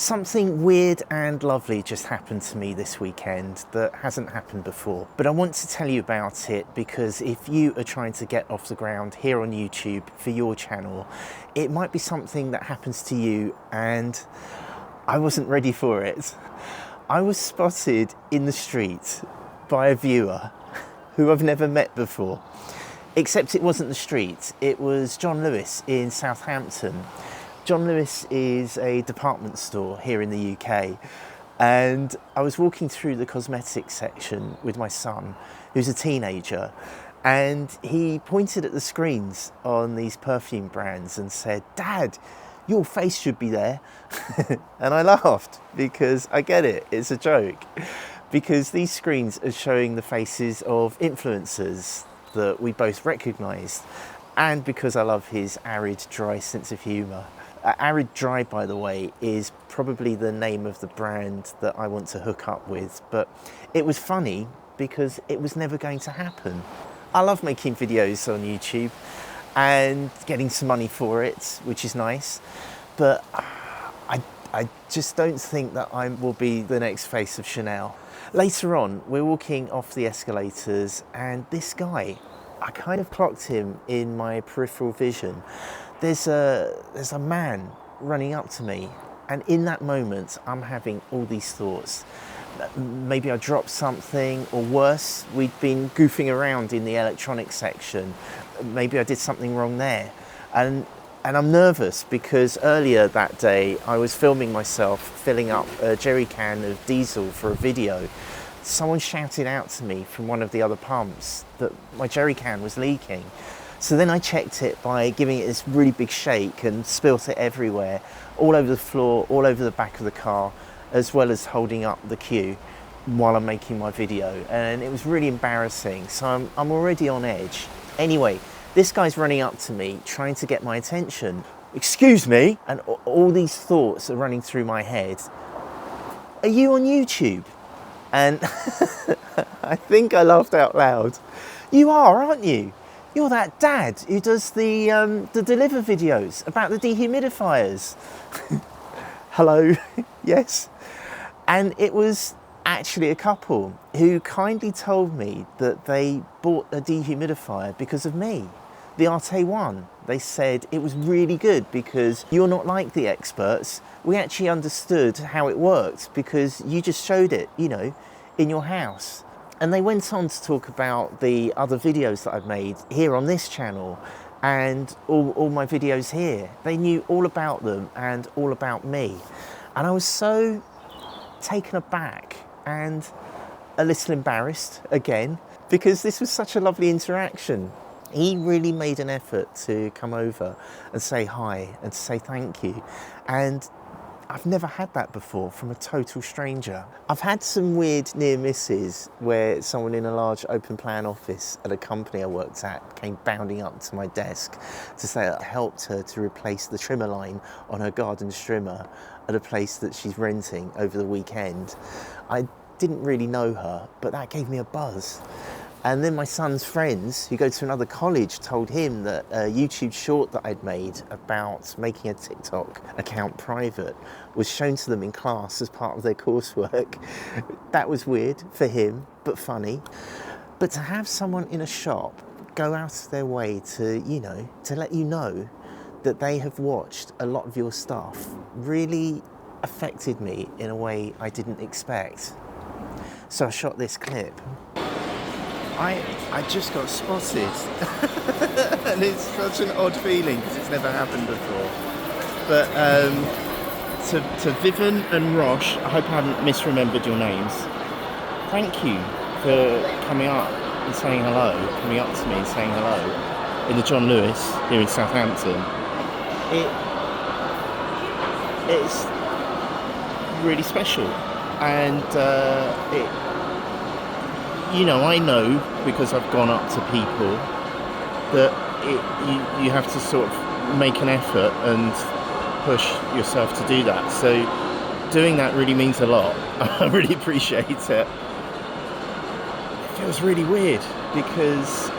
Something weird and lovely just happened to me this weekend that hasn't happened before. But I want to tell you about it because if you are trying to get off the ground here on YouTube for your channel, it might be something that happens to you and I wasn't ready for it. I was spotted in the street by a viewer who I've never met before. Except it wasn't the street, it was John Lewis in Southampton. John Lewis is a department store here in the UK, and I was walking through the cosmetics section with my son, who's a teenager, and he pointed at the screens on these perfume brands and said, "Dad, your face should be there." And I laughed because I get it, it's a joke, because these screens are showing the faces of influencers that we both recognised, and because I love his arid, dry sense of humour. Arid Dry, by the way, is probably the name of the brand that I want to hook up with, but it was funny because it was never going to happen. I love making videos on YouTube and getting some money for it, which is nice, but I just don't think that I will be the next face of Chanel. Later on, we're walking off the escalators and this guy, I kind of clocked him in my peripheral vision. There's a man running up to me, and in that moment I'm having all these thoughts. Maybe I dropped something, or worse, we'd been goofing around in the electronics section. Maybe I did something wrong there. And I'm nervous because earlier that day I was filming myself filling up a jerry can of diesel for a video. Someone shouted out to me from one of the other pumps that my jerry can was leaking. So then I checked it by giving it this really big shake and spilt it everywhere, all over the floor, all over the back of the car, as well as holding up the queue while I'm making my video. And it was really embarrassing, so I'm already on edge. Anyway, this guy's running up to me, trying to get my attention. "Excuse me," and all these thoughts are running through my head. "Are you on YouTube?" And I think I laughed out loud. "You are, aren't you? You're that dad who does the deliver videos about the dehumidifiers." Hello, yes. And it was actually a couple who kindly told me that they bought a dehumidifier because of me, the Arte one. They said it was really good because you're not like the experts. We actually understood how it worked because you just showed it, you know, in your house. And they went on to talk about the other videos that I've made here on this channel and all my videos here. They knew all about them and all about me. And I was so taken aback and a little embarrassed again because this was such a lovely interaction. He really made an effort to come over and say hi and to say thank you. And I've never had that before from a total stranger. I've had some weird near misses where someone in a large open plan office at a company I worked at came bounding up to my desk to say that I helped her to replace the trimmer line on her garden trimmer at a place that she's renting over the weekend. I didn't really know her, but that gave me a buzz. And then my son's friends, who go to another college, told him that a YouTube short that I'd made about making a TikTok account private was shown to them in class as part of their coursework. That was weird for him, but funny. But to have someone in a shop go out of their way to, you know, to let you know that they have watched a lot of your stuff really affected me in a way I didn't expect. So I shot this clip. I just got spotted and it's such an odd feeling because it's never happened before. But to Vivian and Rosh, I hope I haven't misremembered your names. Thank you for coming up and saying hello, coming up to me and saying hello in the John Lewis here in Southampton. It's really special, and you know, I know because I've gone up to people that you have to sort of make an effort and push yourself to do that. So doing that really means a lot. I really appreciate it. It feels really weird because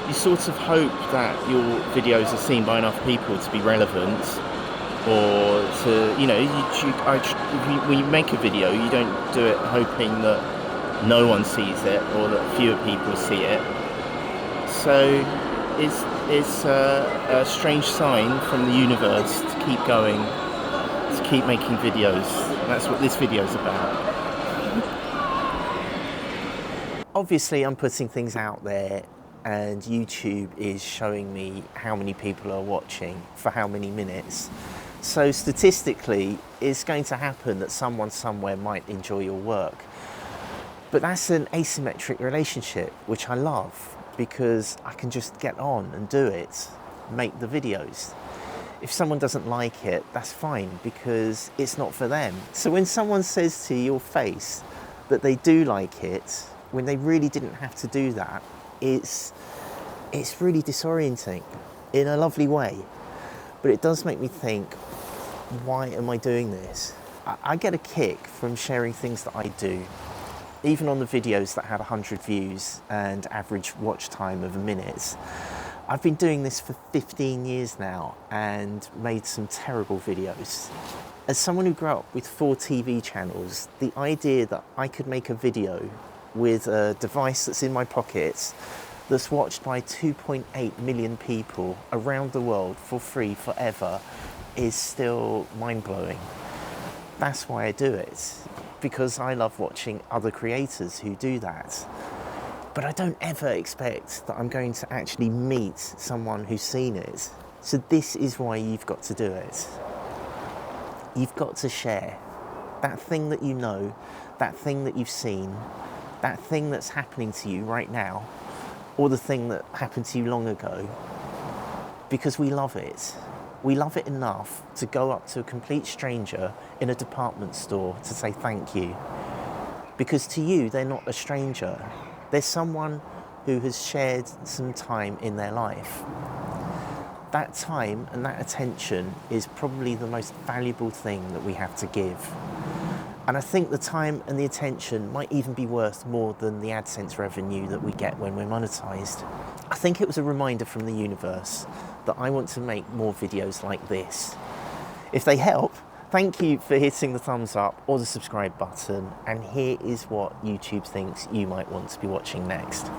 you sort of hope that your videos are seen by enough people to be relevant or to, you know, when you make a video, you don't do it hoping that no one sees it or that fewer people see it. So it's a strange sign from the universe to keep going, to keep making videos. That's what this video is about. Obviously, I'm putting things out there, and YouTube is showing me how many people are watching for how many minutes. So statistically, it's going to happen that someone somewhere might enjoy your work. But that's an asymmetric relationship, which I love, because I can just get on and do it, make the videos. If someone doesn't like it, that's fine, because it's not for them. So when someone says to your face that they do like it, when they really didn't have to do that, it's really disorienting in a lovely way. But it does make me think, why am I doing this? I get a kick from sharing things that I do. Even on the videos that had 100 views and average watch time of a minute. I've been doing this for 15 years now and made some terrible videos. As someone who grew up with 4 TV channels, the idea that I could make a video with a device that's in my pocket that's watched by 2.8 million people around the world for free forever is still mind-blowing. That's why I do it, because I love watching other creators who do that. But I don't ever expect that I'm going to actually meet someone who's seen it. So this is why you've got to do it. You've got to share that thing that you know, that thing that you've seen, that thing that's happening to you right now, or the thing that happened to you long ago, because we love it. We love it enough to go up to a complete stranger in a department store to say thank you. Because to you, they're not a stranger. They're someone who has shared some time in their life. That time and that attention is probably the most valuable thing that we have to give. And I think the time and the attention might even be worth more than the AdSense revenue that we get when we're monetized. I think it was a reminder from the universe that I want to make more videos like this. If they help, thank you for hitting the thumbs up or the subscribe button. And here is what YouTube thinks you might want to be watching next.